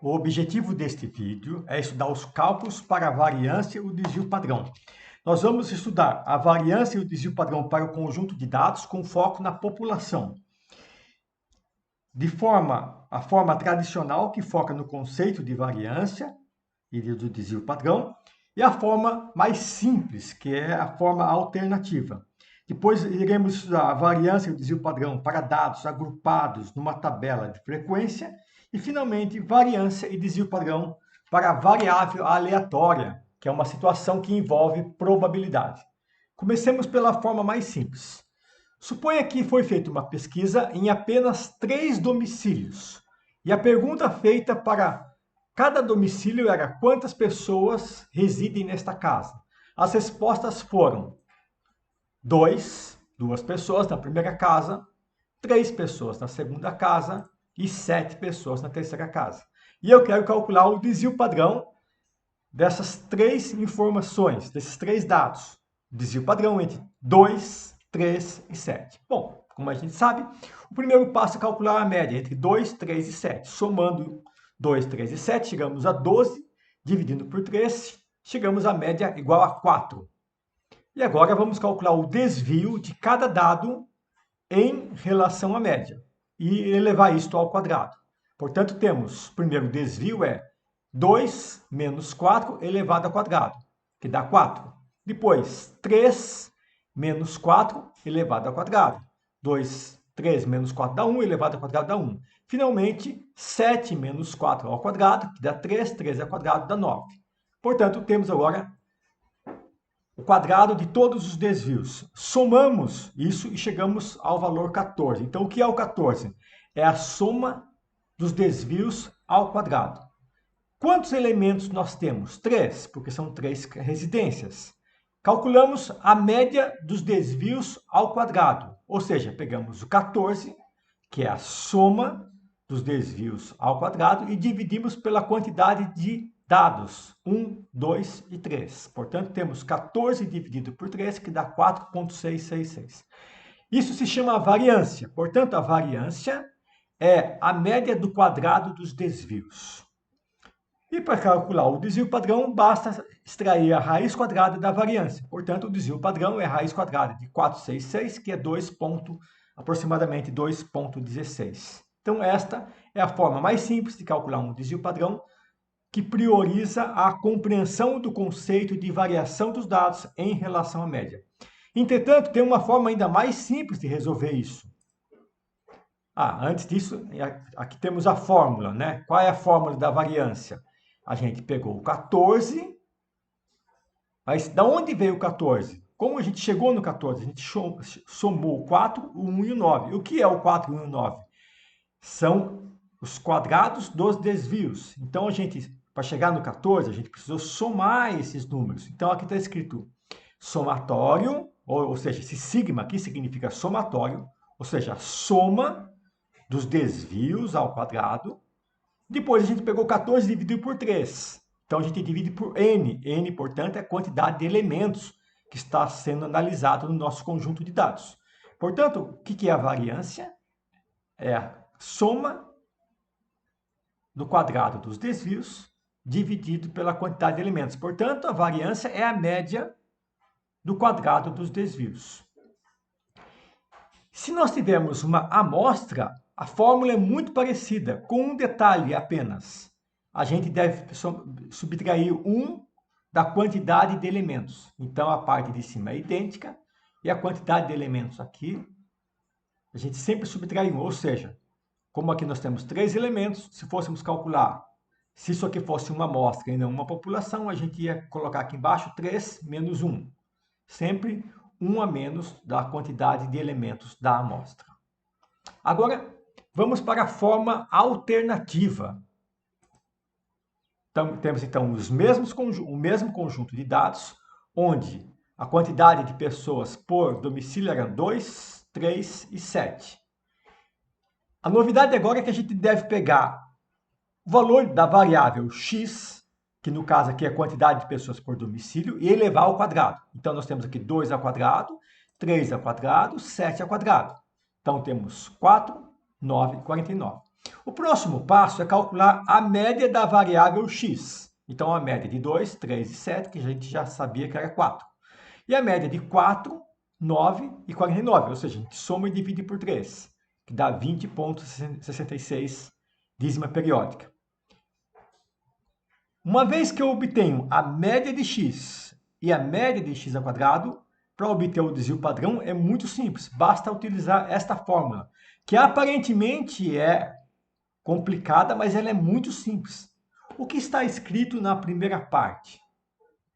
O objetivo deste vídeo é estudar os cálculos para a variância e o desvio padrão. Nós vamos estudar a variância e o desvio padrão para o conjunto de dados com foco na população. A forma tradicional, que foca no conceito de variância e do desvio padrão, e a forma mais simples, que é a forma alternativa. Depois iremos estudar a variância e o desvio padrão para dados agrupados numa tabela de frequência e, finalmente, variância e desvio padrão para a variável aleatória, que é uma situação que envolve probabilidade. Comecemos pela forma mais simples. Suponha que foi feita uma pesquisa em apenas 3 domicílios e a pergunta feita para cada domicílio era: quantas pessoas residem nesta casa? As respostas foram 2 pessoas na primeira casa, 3 pessoas na segunda casa e 7 pessoas na terceira casa. E eu quero calcular o desvio padrão dessas 3 informações, desses 3 dados. Desvio padrão entre 2, 3 e 7. Bom, como a gente sabe, o primeiro passo é calcular a média entre 2, 3 e 7. Somando 2, 3 e 7, chegamos a 12. Dividindo por 3, chegamos à média igual a 4. E agora vamos calcular o desvio de cada dado em relação à média e elevar isto ao quadrado. Portanto, temos, primeiro desvio é 2 menos 4 elevado ao quadrado, que dá 4. Depois, 3 menos 4 elevado ao quadrado. 3 menos 4 dá 1, elevado ao quadrado dá 1. Finalmente, 7 menos 4 ao quadrado, que dá 3, 3 ao quadrado dá 9. Portanto, temos agora o quadrado de todos os desvios. Somamos isso e chegamos ao valor 14. Então, o que é o 14? É a soma dos desvios ao quadrado. Quantos elementos nós temos? 3, porque são 3 residências. Calculamos a média dos desvios ao quadrado, ou seja, pegamos o 14, que é a soma dos desvios ao quadrado, e dividimos pela quantidade de dados, 1, 2 e 3. Portanto, temos 14 dividido por 3, que dá 4,666. Isso se chama variância. Portanto, a variância é a média do quadrado dos desvios. E para calcular o desvio padrão, basta extrair a raiz quadrada da variância. Portanto, o desvio padrão é a raiz quadrada de 466, que é aproximadamente 2,16. Então, esta é a forma mais simples de calcular um desvio padrão, que prioriza a compreensão do conceito de variação dos dados em relação à média. Entretanto, tem uma forma ainda mais simples de resolver isso. Antes disso, aqui temos a fórmula, né? Qual é a fórmula da variância? A gente pegou o 14, mas da onde veio o 14? Como a gente chegou no 14? A gente somou o 4, o 1 e o 9. O que é o 4, o 1 e o 9? São os quadrados dos desvios. Então, para chegar no 14, a gente precisou somar esses números. Então, aqui está escrito somatório, ou seja, esse sigma aqui significa somatório, ou seja, a soma dos desvios ao quadrado. Depois a gente pegou 14 e dividiu por 3. Então a gente divide por n. N, portanto, é a quantidade de elementos que está sendo analisado no nosso conjunto de dados. Portanto, o que é a variância? É a soma do quadrado dos desvios dividido pela quantidade de elementos. Portanto, a variância é a média do quadrado dos desvios. Se nós tivermos uma amostra, a fórmula é muito parecida, com um detalhe apenas. A gente deve subtrair 1 da quantidade de elementos. Então, a parte de cima é idêntica e a quantidade de elementos aqui, a gente sempre subtrai 1. Ou seja, como aqui nós temos 3 elementos, se fôssemos calcular, se isso aqui fosse uma amostra e não uma população, a gente ia colocar aqui embaixo 3 menos 1. Sempre 1 a menos da quantidade de elementos da amostra. Agora, vamos para a forma alternativa. Então, temos então o mesmo conjunto de dados, onde a quantidade de pessoas por domicílio era 2, 3 e 7. A novidade agora é que a gente deve pegar o valor da variável x, que no caso aqui é a quantidade de pessoas por domicílio, e elevar ao quadrado. Então, nós temos aqui 2 ao quadrado, 3 ao quadrado, 7 ao quadrado. Então, temos 4, 9 e 49. O próximo passo é calcular a média da variável x. Então, a média de 2, 3 e 7, que a gente já sabia que era 4. E a média de 4, 9 e 49, ou seja, a gente soma e divide por 3, que dá 20,66 dízima periódica. Uma vez que eu obtenho a média de x e a média de x ao quadrado, para obter o desvio padrão é muito simples, basta utilizar esta fórmula, que aparentemente é complicada, mas ela é muito simples. O que está escrito na primeira parte?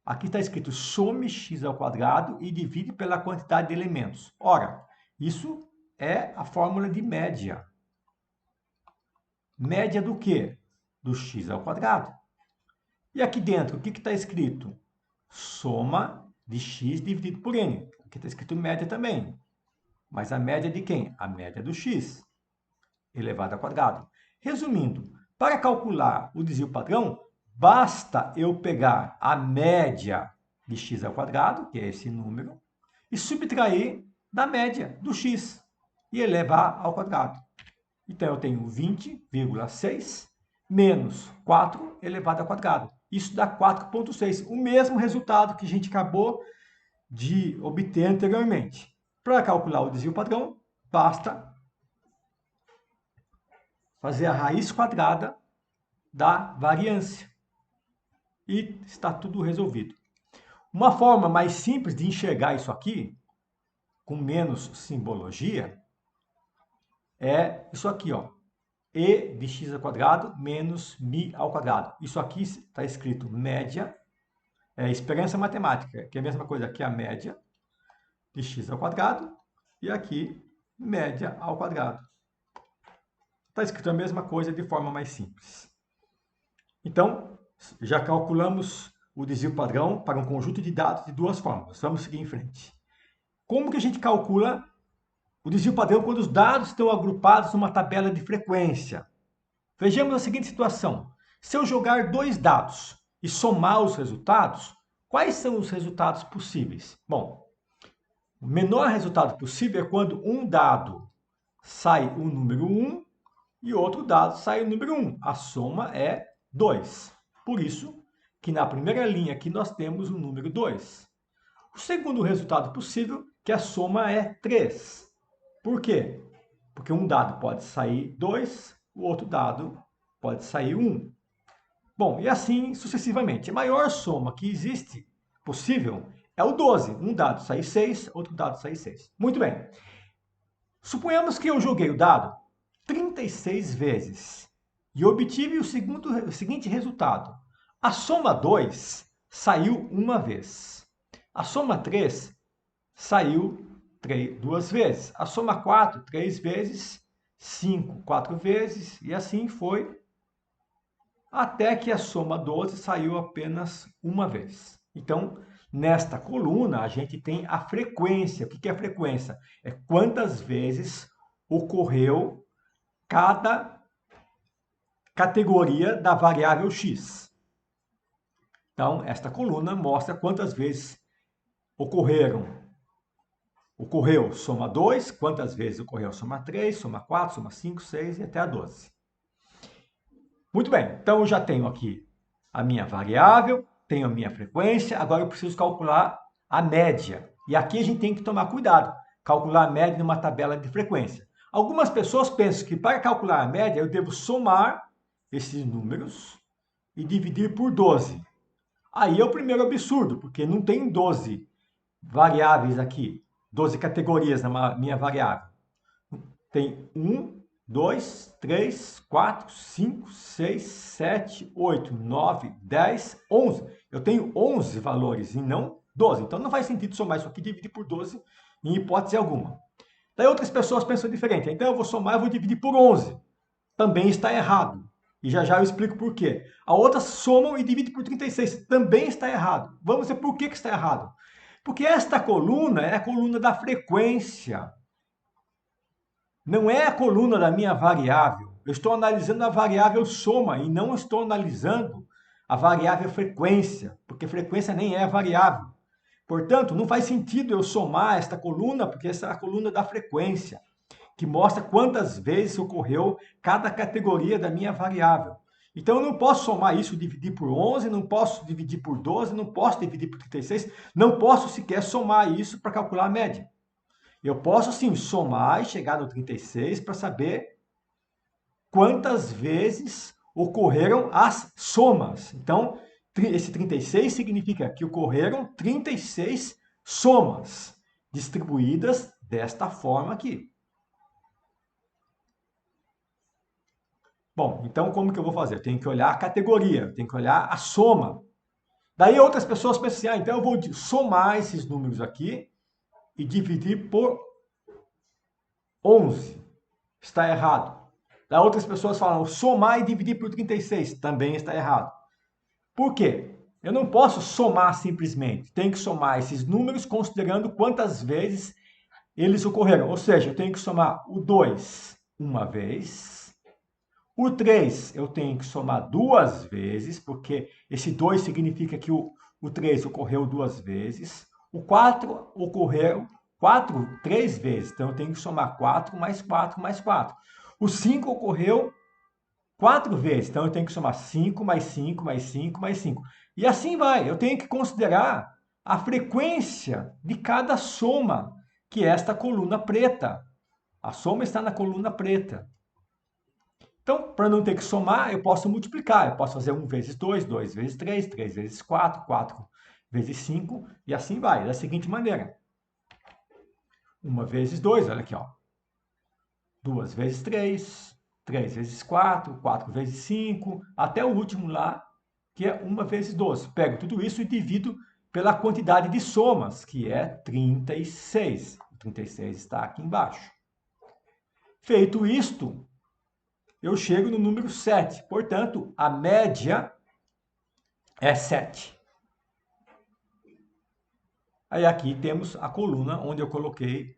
Aqui está escrito some x ao quadrado e divide pela quantidade de elementos. Ora, isso é a fórmula de média. Média do quê? Do x ao quadrado. E aqui dentro, o que está escrito? Soma de x dividido por n. Aqui está escrito média também. Mas a média de quem? A média do x elevado ao quadrado. Resumindo, para calcular o desvio padrão, basta eu pegar a média de x ao quadrado, que é esse número, e subtrair da média do x e elevar ao quadrado. Então, eu tenho 20,6 menos 4 elevado ao quadrado. Isso dá 4,6, o mesmo resultado que a gente acabou de obter anteriormente. Para calcular o desvio padrão, basta fazer a raiz quadrada da variância. E está tudo resolvido. Uma forma mais simples de enxergar isso aqui, com menos simbologia, é isso aqui, ó. E de x ao quadrado menos mi ao quadrado. Isso aqui está escrito média, é esperança matemática, que é a mesma coisa que a média de x ao quadrado, e aqui média ao quadrado. Está escrito a mesma coisa de forma mais simples. Então, já calculamos o desvio padrão para um conjunto de dados de duas formas. Vamos seguir em frente. Como que a gente calcula o desvio padrão quando os dados estão agrupados numa tabela de frequência? Vejamos a seguinte situação. Se eu jogar dois dados e somar os resultados, quais são os resultados possíveis? Bom, o menor resultado possível é quando um dado sai o número 1 e outro dado sai o número 1. A soma é 2. Por isso que na primeira linha aqui nós temos o número 2. O segundo resultado possível, que a soma é 3. Por quê? Porque um dado pode sair 2, o outro dado pode sair 1. Bom, e assim sucessivamente. A maior soma que existe possível é o 12. Um dado sai 6, outro dado sai 6. Muito bem. Suponhamos que eu joguei o dado 36 vezes e obtive o seguinte resultado. A soma 2 saiu uma vez. A soma 3 saiu 2 vezes. A soma 4, 3 vezes. 5, 4 vezes. E assim foi, até que a soma 12 saiu apenas uma vez. Então, nesta coluna, a gente tem a frequência. O que é a frequência? É quantas vezes ocorreu cada categoria da variável x. Então, esta coluna mostra quantas vezes ocorreu soma 2, quantas vezes ocorreu soma 3, soma 4, soma 5, 6 e até a 12. Muito bem, então eu já tenho aqui a minha variável, tenho a minha frequência, agora eu preciso calcular a média. E aqui a gente tem que tomar cuidado, calcular a média numa tabela de frequência. Algumas pessoas pensam que para calcular a média eu devo somar esses números e dividir por 12. Aí é o primeiro absurdo, porque não tem 12 variáveis aqui, 12 categorias na minha variável. Tem 1, 2, 3, 4, 5, 6, 7, 8, 9, 10, 11. Eu tenho 11 valores e não 12. Então não faz sentido somar isso aqui e dividir por 12 em hipótese alguma. Daí outras pessoas pensam diferente. Então eu vou somar e vou dividir por 11. Também está errado. E já já eu explico por quê. A outra somam e dividem por 36. Também está errado. Vamos ver por que está errado. Porque esta coluna é a coluna da frequência. Não é a coluna da minha variável. Eu estou analisando a variável soma e não estou analisando a variável frequência, porque frequência nem é variável. Portanto, não faz sentido eu somar esta coluna, porque essa é a coluna da frequência. que mostra quantas vezes ocorreu cada categoria da minha variável. Então, eu não posso somar isso e dividir por 11, não posso dividir por 12, não posso dividir por 36, não posso sequer somar isso para calcular a média. Eu posso, sim, somar e chegar no 36 para saber quantas vezes ocorreram as somas. Então, esse 36 significa que ocorreram 36 somas, distribuídas desta forma aqui. Bom, então como que eu vou fazer? Eu tenho que olhar a categoria, eu tenho que olhar a soma. Daí outras pessoas pensam assim, então eu vou somar esses números aqui e dividir por 11. Está errado. Daí outras pessoas falam, somar e dividir por 36. Também está errado. Por quê? Eu não posso somar simplesmente. Tenho que somar esses números considerando quantas vezes eles ocorreram. Ou seja, eu tenho que somar o 2 uma vez. O 3 eu tenho que somar 2 vezes, porque esse 2 significa que o 3 ocorreu 2 vezes. O 4 ocorreu 3 vezes, então eu tenho que somar 4 mais 4 mais 4. O 5 ocorreu 4 vezes, então eu tenho que somar 5 mais 5 mais 5 mais 5. E assim vai, eu tenho que considerar a frequência de cada soma, que é esta coluna preta. A soma está na coluna preta. Então, para não ter que somar, eu posso multiplicar. Eu posso fazer 1 vezes 2, 2 vezes 3, 3 vezes 4, 4 vezes 5, e assim vai, da seguinte maneira. 1 vezes 2, olha aqui, ó. 2 vezes 3, 3 vezes 4, 4 vezes 5, até o último lá, que é 1 vezes 12. Pego tudo isso e divido pela quantidade de somas, que é 36. O 36 está aqui embaixo. Feito isto, eu chego no número 7. Portanto, a média é 7. Aí aqui temos a coluna onde eu coloquei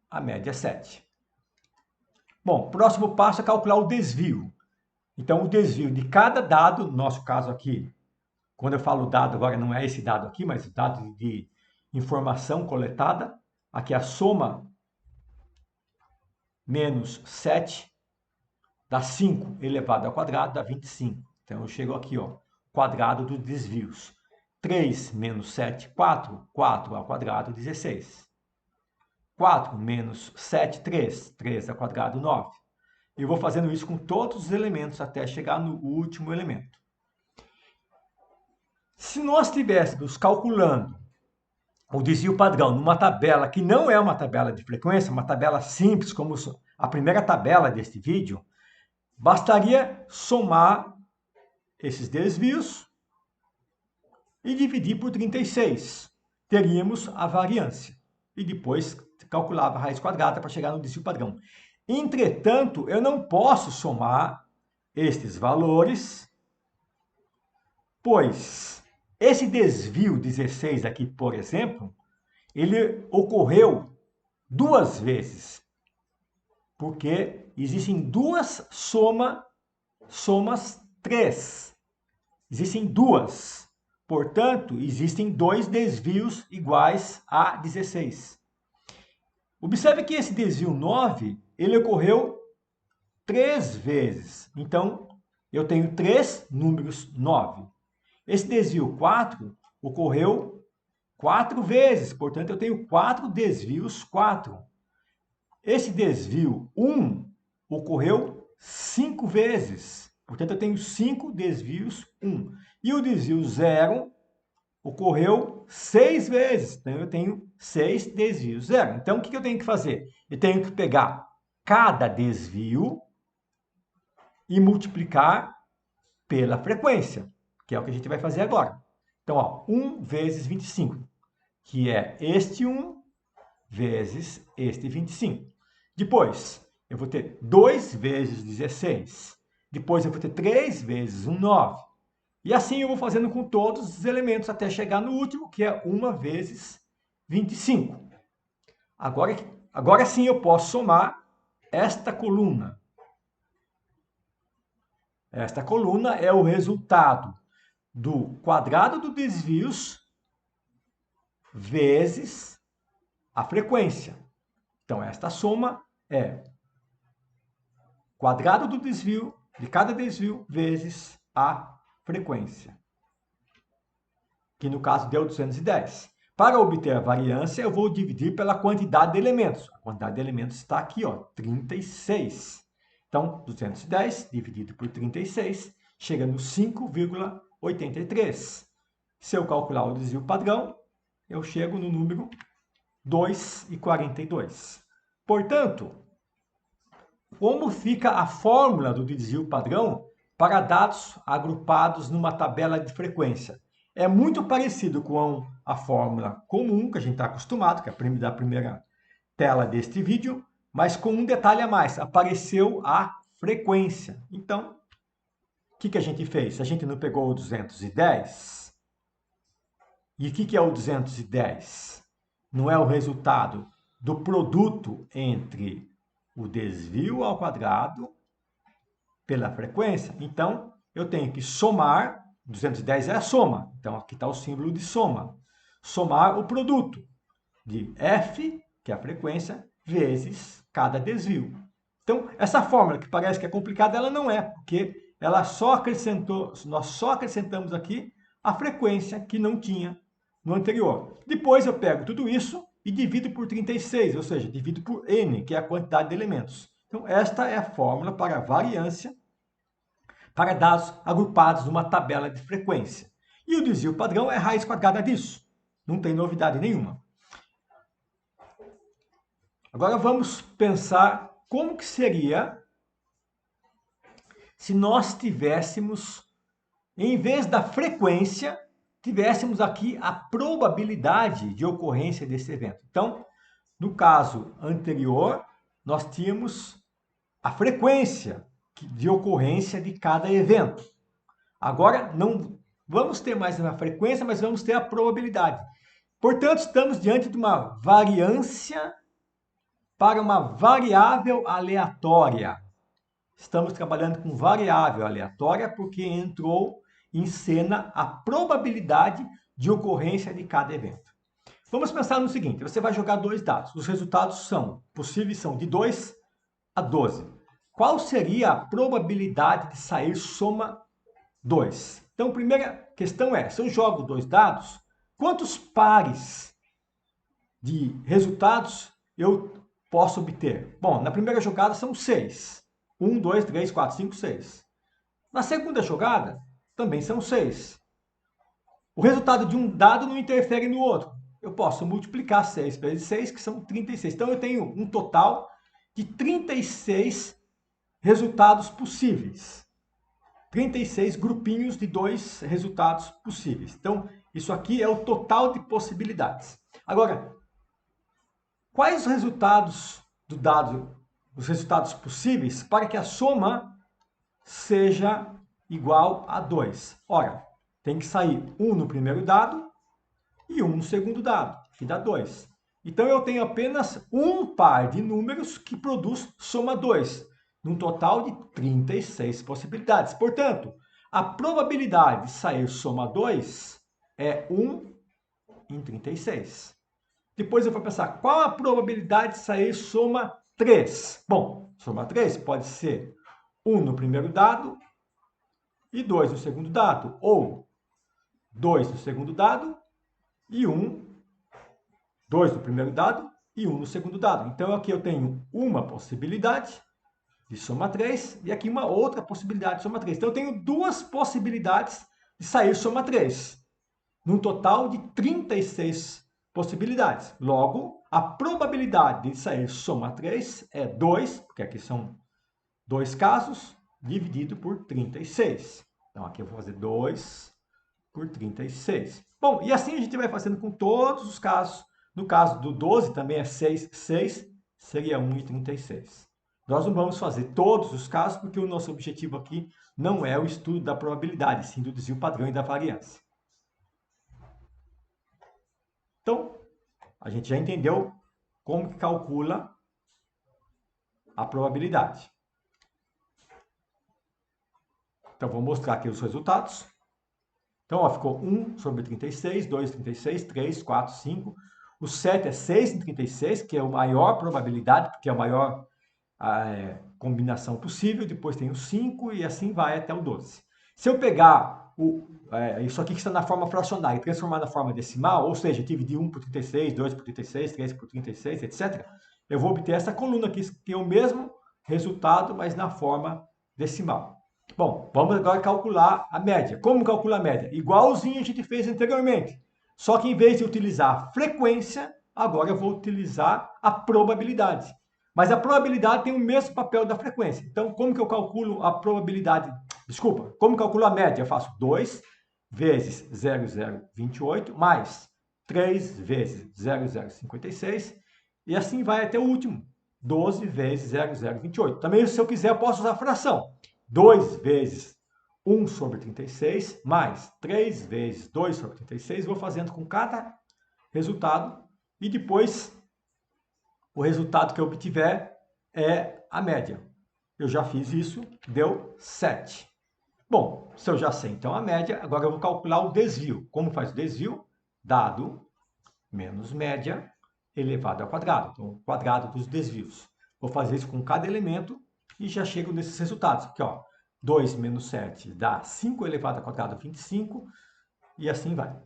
a média 7. Bom, próximo passo é calcular o desvio. Então, o desvio de cada dado, no nosso caso aqui, quando eu falo dado, agora não é esse dado aqui, mas o dado de informação coletada, aqui a soma menos 7 dá 5 elevado ao quadrado, dá 25. Então, eu chego aqui, ó, quadrado dos desvios. 3 menos 7, 4. 4 ao quadrado, 16. 4 menos 7, 3. 3 ao quadrado, 9. Eu vou fazendo isso com todos os elementos até chegar no último elemento. Se nós estivéssemos calculando o desvio padrão numa tabela que não é uma tabela de frequência, uma tabela simples, como a primeira tabela deste vídeo, bastaria somar esses desvios e dividir por 36. Teríamos a variância. E depois calculava a raiz quadrada para chegar no desvio padrão. Entretanto, eu não posso somar estes valores, pois esse desvio 16 aqui, por exemplo, ele ocorreu 2 vezes, porque existem duas somas 3. Existem duas. Portanto, existem 2 desvios iguais a 16. Observe que esse desvio 9, ele ocorreu 3 vezes. Então, eu tenho 3 números 9. Esse desvio 4 ocorreu 4 vezes, portanto, eu tenho 4 desvios 4. Esse desvio 1 ocorreu 5 vezes, portanto, eu tenho 5 desvios 1. E o desvio 0 ocorreu 6 vezes, então eu tenho 6 desvios 0. Então, o que eu tenho que fazer? Eu tenho que pegar cada desvio e multiplicar pela frequência, que é o que a gente vai fazer agora. Então, ó, 1 vezes 25, que é este 1 vezes este 25. Depois, eu vou ter 2 vezes 16. Depois, eu vou ter 3 vezes 9. E assim eu vou fazendo com todos os elementos até chegar no último, que é 1 vezes 25. Agora sim eu posso somar esta coluna. Esta coluna é o resultado do quadrado dos desvios vezes a frequência. Então, esta soma é quadrado do desvio, de cada desvio, vezes a frequência, que no caso deu 210. Para obter a variância, eu vou dividir pela quantidade de elementos. A quantidade de elementos está aqui, ó, 36. Então, 210 dividido por 36 chega no 5,83. Se eu calcular o desvio padrão, eu chego no número 2,42. Portanto, como fica a fórmula do desvio padrão para dados agrupados numa tabela de frequência? É muito parecido com a fórmula comum que a gente está acostumado, que é da primeira tela deste vídeo, mas com um detalhe a mais, apareceu a frequência. Então, o que a gente fez? A gente não pegou o 210? E o que é o 210? Não é o resultado do produto entre o desvio ao quadrado pela frequência? Então, eu tenho que somar, 210 é a soma, então aqui está o símbolo de soma. Somar o produto de f, que é a frequência, vezes cada desvio. Então, essa fórmula que parece que é complicada, ela não é, porque ela nós só acrescentamos aqui a frequência que não tinha no anterior. Depois eu pego tudo isso e divido por 36, ou seja, divido por n, que é a quantidade de elementos. Então, esta é a fórmula para a variância para dados agrupados numa tabela de frequência. E o desvio padrão é a raiz quadrada disso. Não tem novidade nenhuma. Agora vamos pensar como que seria se nós tivéssemos, em vez da frequência, tivéssemos aqui a probabilidade de ocorrência desse evento. Então, no caso anterior, nós tínhamos a frequência de ocorrência de cada evento. Agora, não vamos ter mais uma frequência, mas vamos ter a probabilidade. Portanto, estamos diante de uma variância para uma variável aleatória. Estamos trabalhando com variável aleatória porque entrou em cena a probabilidade de ocorrência de cada evento. Vamos pensar no seguinte, você vai jogar dois dados. Os resultados possíveis são de 2 a 12. Qual seria a probabilidade de sair soma 2? Então, a primeira questão é, se eu jogo dois dados, quantos pares de resultados eu posso obter? Bom, na primeira jogada são 6. 1, 2, 3, 4, 5, 6. Na segunda jogada, também são 6. O resultado de um dado não interfere no outro. Eu posso multiplicar 6 vezes 6, que são 36. Então, eu tenho um total de 36 resultados possíveis. 36 grupinhos de dois resultados possíveis. Então, isso aqui é o total de possibilidades. Agora, quais os resultados do dado, os resultados possíveis para que a soma seja igual a 2? Ora, tem que sair 1 no primeiro dado e 1 no segundo dado, que dá 2. Então, eu tenho apenas um par de números que produz soma 2, num total de 36 possibilidades. Portanto, a probabilidade de sair soma 2 é 1 em 36. Depois eu vou pensar, qual a probabilidade de sair soma 3? Bom, soma 3 pode ser 1 no primeiro dado e 2 no segundo dado, ou 2 no segundo dado e 2 no primeiro dado e 1 no segundo dado. Então, aqui eu tenho uma possibilidade de soma 3 e aqui uma outra possibilidade de soma 3. Então, eu tenho duas possibilidades de sair soma 3, num total de 36 possibilidades. Logo, a probabilidade de sair soma 3 é 2, porque aqui são dois casos, dividido por 36. Então, aqui eu vou fazer 2 por 36. Bom, e assim a gente vai fazendo com todos os casos. No caso do 12, também é 6, 6, seria 1,36. Nós não vamos fazer todos os casos, porque o nosso objetivo aqui não é o estudo da probabilidade, sim do desvio padrão e da variância. Então, a gente já entendeu como que calcula a probabilidade. Então, vou mostrar aqui os resultados. Então, ó, ficou 1 sobre 36, 2, 36, 3, 4, 5. O 7 é 6 em 36, que é a maior probabilidade, porque é a maior combinação possível. Depois tem o 5 e assim vai até o 12. Se eu pegar isso aqui que está na forma fracionária e transformar na forma decimal, ou seja, dividir 1 por 36, 2 por 36, 3 por 36, etc., eu vou obter essa coluna aqui, que é o mesmo resultado, mas na forma decimal. Bom, vamos agora calcular a média. Como calcular a média? Igualzinho a gente fez anteriormente. Só que em vez de utilizar a frequência, agora eu vou utilizar a probabilidade. Mas a probabilidade tem o mesmo papel da frequência. Então, como que eu calculo a probabilidade? Desculpa, como calculo a média? Eu faço 2 vezes 0,028 mais 3 vezes 0,056 e assim vai até o último, 12 vezes 0,028. Também, se eu quiser, eu posso usar a fração. 2 vezes 1 sobre 36 mais 3 vezes 2 sobre 36. Vou fazendo com cada resultado e depois o resultado que eu obtiver é a média. Eu já fiz isso, deu 7. Bom, se eu já sei então a média, agora eu vou calcular o desvio. Como faz o desvio? Dado menos média elevado ao quadrado. Então, o quadrado dos desvios. Vou fazer isso com cada elemento e já chego nesses resultados. Aqui, ó, 2 menos 7 dá 5 elevado ao quadrado, 25, e assim vai.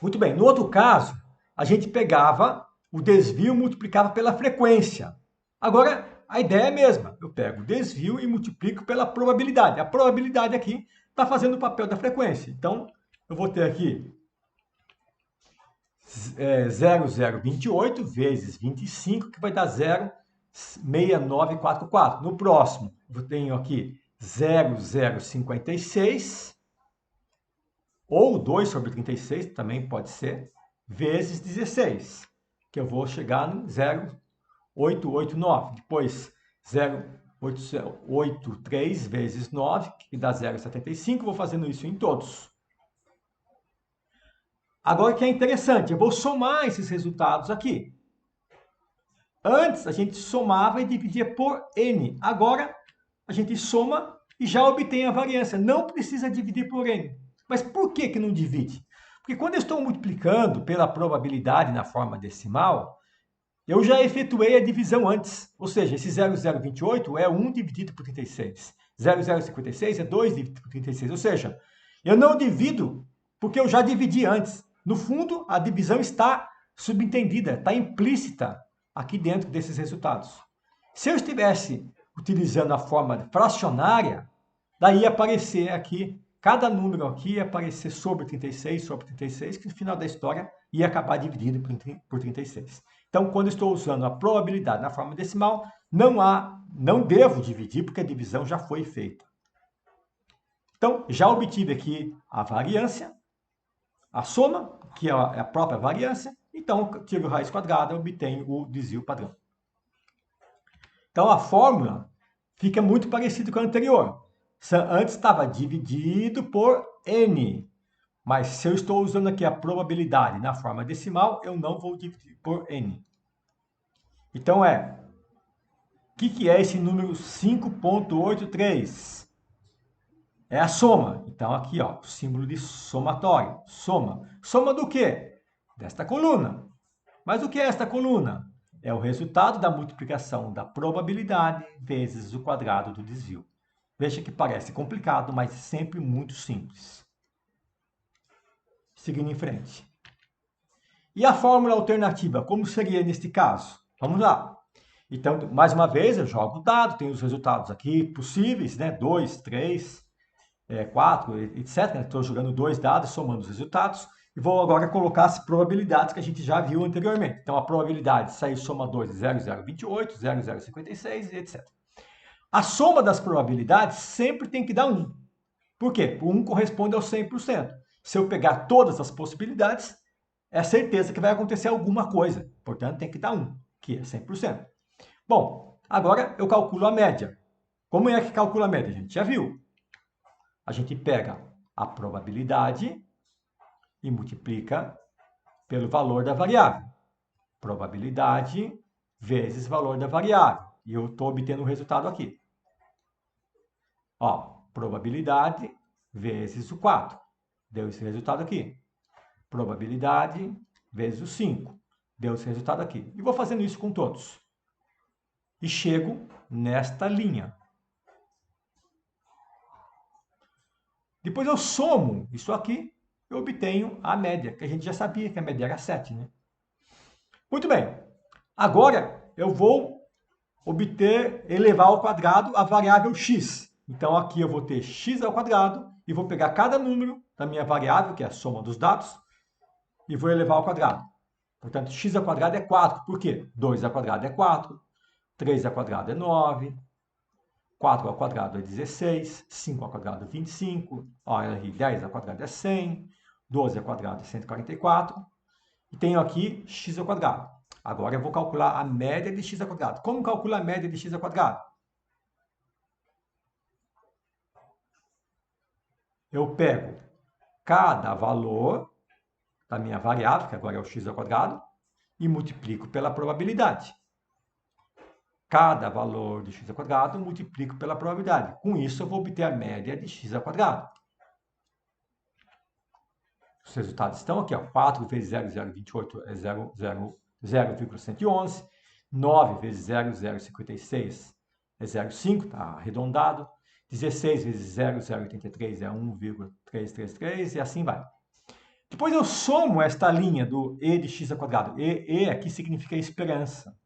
Muito bem, no outro caso, a gente pegava o desvio e multiplicava pela frequência. Agora, a ideia é a mesma. Eu pego o desvio e multiplico pela probabilidade. A probabilidade aqui está fazendo o papel da frequência. Então, eu vou ter aqui 0,028 vezes 25, que vai dar 0,6944. No próximo, eu tenho aqui 0,056, ou 2 sobre 36, também pode ser, vezes 16, que eu vou chegar no 0,889. Depois, 0,883 vezes 9, que dá 0,75. Vou fazendo isso em todos. Agora que é interessante, eu vou somar esses resultados aqui. Antes, a gente somava e dividia por n. Agora, a gente soma e já obtém a variância. Não precisa dividir por n. Mas por que não divide? Porque quando eu estou multiplicando pela probabilidade na forma decimal, eu já efetuei a divisão antes. Ou seja, esse 0,028 é 1 dividido por 36. 0,056 é 2 dividido por 36. Ou seja, eu não divido porque eu já dividi antes. No fundo, a divisão está subentendida, está implícita aqui dentro desses resultados. Se eu estivesse utilizando a forma fracionária, daí ia aparecer aqui, cada número aqui ia aparecer sobre 36, que no final da história ia acabar dividido por 36. Então, quando estou usando a probabilidade na forma decimal, não devo dividir, porque a divisão já foi feita. Então, já obtive aqui a variância, a soma, que é a própria variância. Então, tiro raiz quadrada, obtenho o desvio padrão. Então, a fórmula fica muito parecida com a anterior. Antes estava dividido por n. Mas se eu estou usando aqui a probabilidade na forma decimal, eu não vou dividir por n. Então, o que é esse número 5,83? É a soma. Então, aqui, ó, o símbolo de somatório. Soma. Soma do quê? Desta coluna. Mas o que é esta coluna? É o resultado da multiplicação da probabilidade vezes o quadrado do desvio. Veja que parece complicado, mas sempre muito simples. Seguindo em frente. E a fórmula alternativa, como seria neste caso? Vamos lá. Então, mais uma vez, eu jogo o dado, tenho os resultados aqui possíveis, né? 2, 3, 4, etc. Estou jogando 2 dados, somando os resultados. E vou agora colocar as probabilidades que a gente já viu anteriormente. Então, a probabilidade de sair soma 2 é 0,028, 0,056, etc. A soma das probabilidades sempre tem que dar 1. Por quê? O 1 corresponde ao 100%. Se eu pegar todas as possibilidades, é certeza que vai acontecer alguma coisa. Portanto, tem que dar 1, que é 100%. Bom, agora eu calculo a média. Como é que calcula a média? A gente já viu. A gente pega a probabilidade e multiplica pelo valor da variável. Probabilidade vezes valor da variável. E eu estou obtendo o resultado aqui. Ó, probabilidade vezes o 4. Deu esse resultado aqui. Probabilidade vezes o 5. Deu esse resultado aqui. E vou fazendo isso com todos. E chego nesta linha. Depois eu somo isso aqui e obtenho a média, que a gente já sabia que a média era 7, né? Muito bem. Agora eu vou elevar ao quadrado a variável x. Então aqui eu vou ter x ao quadrado e vou pegar cada número da minha variável, que é a soma dos dados, e vou elevar ao quadrado. Portanto, x ao quadrado é 4. Por quê? 2 ao quadrado é 4, 3 ao quadrado é 9, 4 ao quadrado é 16, 5 ao quadrado é 25, 10 ao quadrado é 100, 12 ao quadrado é 144, e tenho aqui x ao quadrado. Agora eu vou calcular a média de x ao quadrado. Como calcular a média de x ao quadrado? Eu pego cada valor da minha variável, que agora é o x ao quadrado, e multiplico pela probabilidade. Cada valor de x ao quadrado multiplico pela probabilidade. Com isso, eu vou obter a média de x ao quadrado. Os resultados estão aqui, ó. 4 vezes 0,028 é 0,111. 9 vezes 0,056 é 0,5, está arredondado. 16 vezes 0,083 é 1,333 e assim vai. Depois eu somo esta linha do e de x ao quadrado. E aqui significa esperança.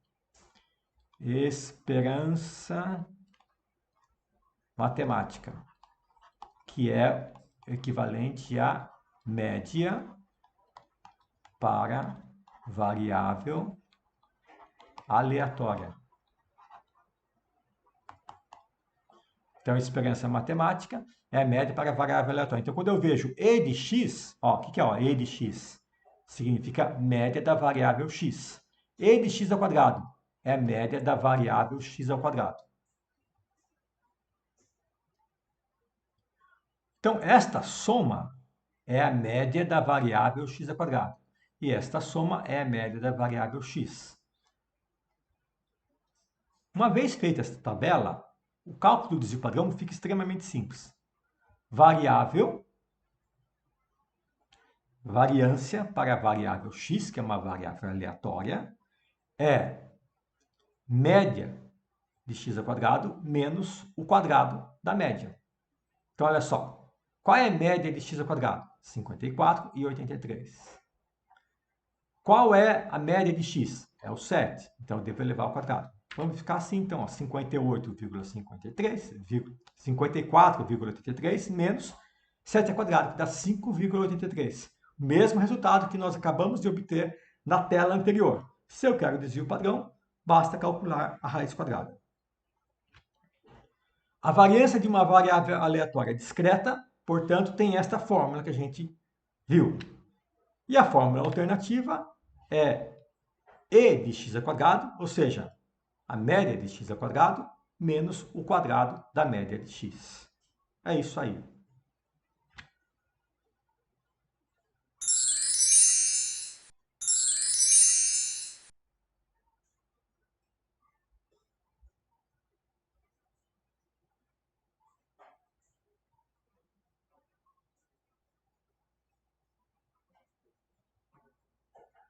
Esperança matemática, que é equivalente a média para variável aleatória. Então, esperança matemática é a média para variável aleatória. Então, quando eu vejo e de x, ó, o que é ó, e de x? Significa média da variável x. E de x ao quadrado é a média da variável x ao quadrado. Então, esta soma é a média da variável x ao quadrado. E esta soma é a média da variável x. Uma vez feita esta tabela, o cálculo do desvio padrão fica extremamente simples. Variância para a variável x, que é uma variável aleatória, é média de x ao quadrado menos o quadrado da média. Então, olha só. Qual é a média de x ao quadrado? 54 e 83. Qual é a média de x? É o 7. Então, eu devo elevar ao quadrado. Vamos ficar assim, então, 58,53, 54,83 menos 7 ao quadrado, que dá 5,83. O mesmo resultado que nós acabamos de obter na tela anterior. Se eu quero o desvio padrão, basta calcular a raiz quadrada. A variância de uma variável aleatória discreta, portanto, tem esta fórmula que a gente viu. E a fórmula alternativa é e de x ao quadrado, ou seja, a média de x ao quadrado menos o quadrado da média de x. É isso aí.